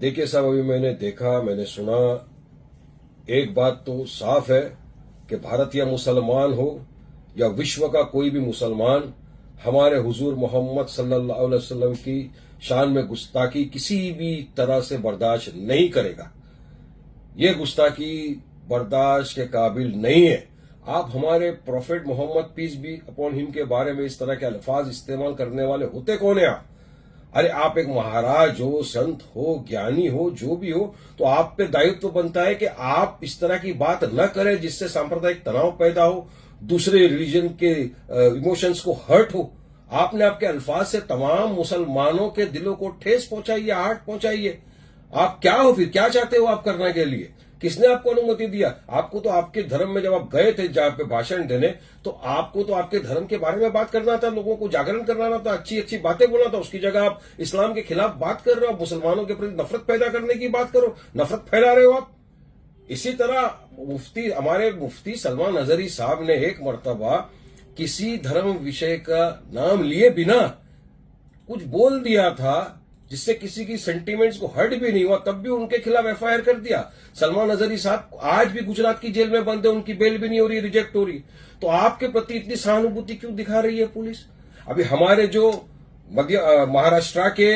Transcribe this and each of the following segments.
देखिए साहब, अभी मैंने देखा, मैंने सुना, एक बात तो साफ है कि भारतीय मुसलमान हो या विश्व का कोई भी मुसलमान हमारे हुजूर मोहम्मद सल्लल्लाहु अलैहि वसल्लम की शान में गुस्ताखी किसी भी तरह से बर्दाश्त नहीं करेगा। ये गुस्ताखी बर्दाश्त के काबिल नहीं है। आप हमारे prophet Muhammad peace be upon him के बारे में इस तरह के अल्फाज इस्तेमाल करने वाले होते कौन है आप? अरे आप एक महाराज हो, संत हो, ज्ञानी हो, जो भी हो, तो आप पे दायित्व बनता है कि आप इस तरह की बात न करें जिससे सांप्रदायिक तनाव पैदा हो, दूसरे रिलीजन के इमोशंस को हर्ट हो। आपने आपके अल्फाज से तमाम मुसलमानों के दिलों को ठेस पहुंचाई है, आहट पहुंचाई है। आप क्या हो फिर? क्या चाहते हो आप करने के लिए? किसने आपको अनुमति दिया? आपको तो आपके धर्म में जब आप गए थे जहां पे भाषण देने, तो आपको तो आपके धर्म के बारे में बात करना था, लोगों को जागरण करना था, अच्छी अच्छी बातें बोलना था। उसकी जगह आप इस्लाम के खिलाफ बात कर रहे हो, आप मुसलमानों के प्रति नफरत पैदा करने की बात करो, नफरत फैला रहे हो आप। इसी तरह हमारे मुफ्ती सलमान अजहरी साहब ने एक मर्तबा किसी धर्म विषय का नाम लिए बिना कुछ बोल दिया था जिससे किसी की सेंटीमेंट्स को हर्ट भी नहीं हुआ, तब भी उनके खिलाफ एफआईआर कर दिया। सलमान अजहरी साहब आज भी गुजरात की जेल में बंद है, उनकी बेल भी नहीं हो रही, रिजेक्ट हो रही। तो आपके प्रति इतनी सहानुभूति क्यों दिखा रही है पुलिस? अभी हमारे जो महाराष्ट्र के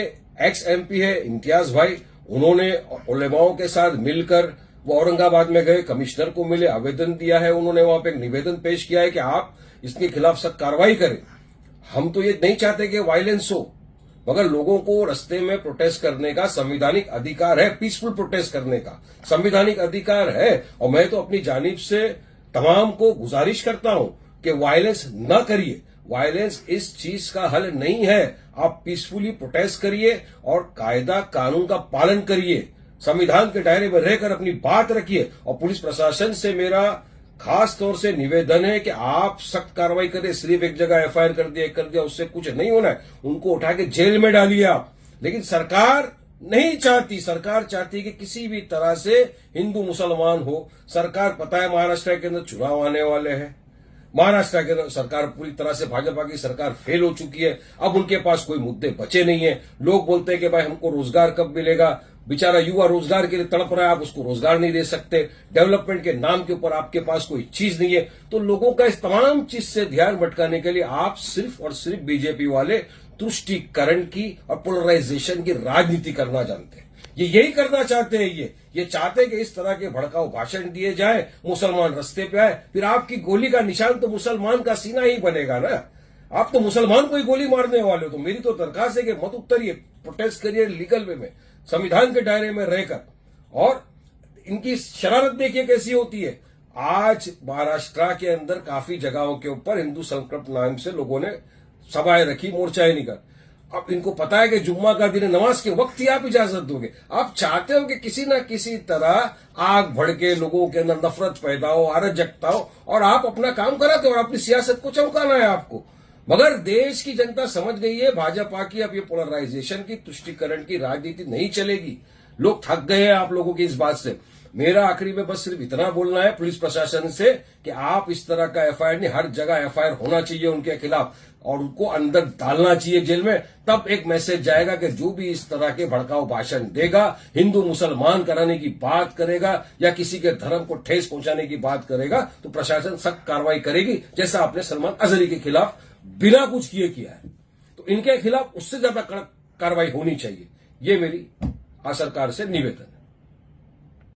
एक्स एमपी है इम्तियाज भाई, उन्होंने उलेमाओं के साथ मिलकर वो औरंगाबाद में गए, कमिश्नर को मिले, आवेदन दिया है, उन्होंने वहां पे एक निवेदन पेश किया है कि आप इसके खिलाफ सख्त कार्रवाई करें। हम तो ये नहीं चाहते कि वायलेंस हो, मगर लोगों को रास्ते में प्रोटेस्ट करने का संवैधानिक अधिकार है, पीसफुल प्रोटेस्ट करने का संवैधानिक अधिकार है। और मैं तो अपनी जानिब से तमाम को गुजारिश करता हूं कि वायलेंस न करिए। वायलेंस इस चीज का हल नहीं है। आप पीसफुली प्रोटेस्ट करिए और कायदा कानून का पालन करिए, संविधान के दायरे में रहकर अपनी बात रखिए। और पुलिस प्रशासन से मेरा खास तौर से निवेदन है कि आप सख्त कार्रवाई करें। सिर्फ एक जगह एफआईआर कर दिया उससे कुछ नहीं होना है, उनको उठा के जेल में डालिए आप। लेकिन सरकार नहीं चाहती, सरकार चाहती कि किसी भी तरह से हिंदू मुसलमान हो। सरकार पता है महाराष्ट्र के अंदर चुनाव आने वाले हैं, महाराष्ट्र के अंदर सरकार पूरी तरह से भाजपा की सरकार फेल हो चुकी है। अब उनके पास कोई मुद्दे बचे नहीं है। लोग बोलते हैं कि भाई हमको रोजगार कब मिलेगा, बेचारा युवा रोजगार के लिए तड़प रहा है, आप उसको रोजगार नहीं दे सकते। डेवलपमेंट के नाम के ऊपर आपके पास कोई चीज नहीं है। तो लोगों का इस तमाम चीज से ध्यान भटकाने के लिए आप सिर्फ और सिर्फ बीजेपी वाले तुष्टीकरण की और पोलराइजेशन की राजनीति करना जानते हैं। ये यही करना चाहते हैं। ये चाहते हैं कि इस तरह के भड़काऊ भाषण दिए जाए, मुसलमान रस्ते पे आए, फिर आपकी गोली का निशान तो मुसलमान का सीना ही बनेगा ना। आप तो मुसलमान को ही गोली मारने वाले हो। तो मेरी तो दरखास्त है कि मत उतरिए, प्रोटेस्ट करिए लीगल वे में, संविधान के दायरे में रहकर। और इनकी शरारत देखिए कैसी होती है। आज महाराष्ट्र के अंदर काफी जगहों के ऊपर हिंदू संकल्प नाम से लोगों ने सभाएं रखी, मोर्चाएं निकाल। अब इनको पता है कि जुम्मा का दिन, नमाज के वक्त ही आप इजाजत दोगे। आप चाहते हो कि किसी न किसी तरह आग भड़के, लोगों के अंदर नफरत पैदा हो, अराजकता हो, और आप अपना काम कराते हो और अपनी सियासत को चमकाना है आपको। मगर देश की जनता समझ गई है भाजपा की अब ये पोलराइजेशन की, तुष्टीकरण की राजनीति नहीं चलेगी। लोग थक गए हैं आप लोगों की इस बात से। मेरा आखिरी में बस सिर्फ इतना बोलना है पुलिस प्रशासन से कि आप इस तरह का एफआईआर नहीं, हर जगह एफआईआर होना चाहिए उनके खिलाफ और उनको अंदर डालना चाहिए जेल में। तब एक मैसेज जाएगा कि जो भी इस तरह के भड़काऊ भाषण देगा, हिंदू मुसलमान कराने की बात करेगा या किसी के धर्म को ठेस पहुंचाने की बात करेगा, तो प्रशासन सख्त कार्रवाई करेगी, जैसा आपने सलमान अजहरी के खिलाफ बिना कुछ किया है। तो इनके खिलाफ उससे ज्यादा कड़क कार्रवाई होनी चाहिए। ये मेरी सरकार से निवेदन है।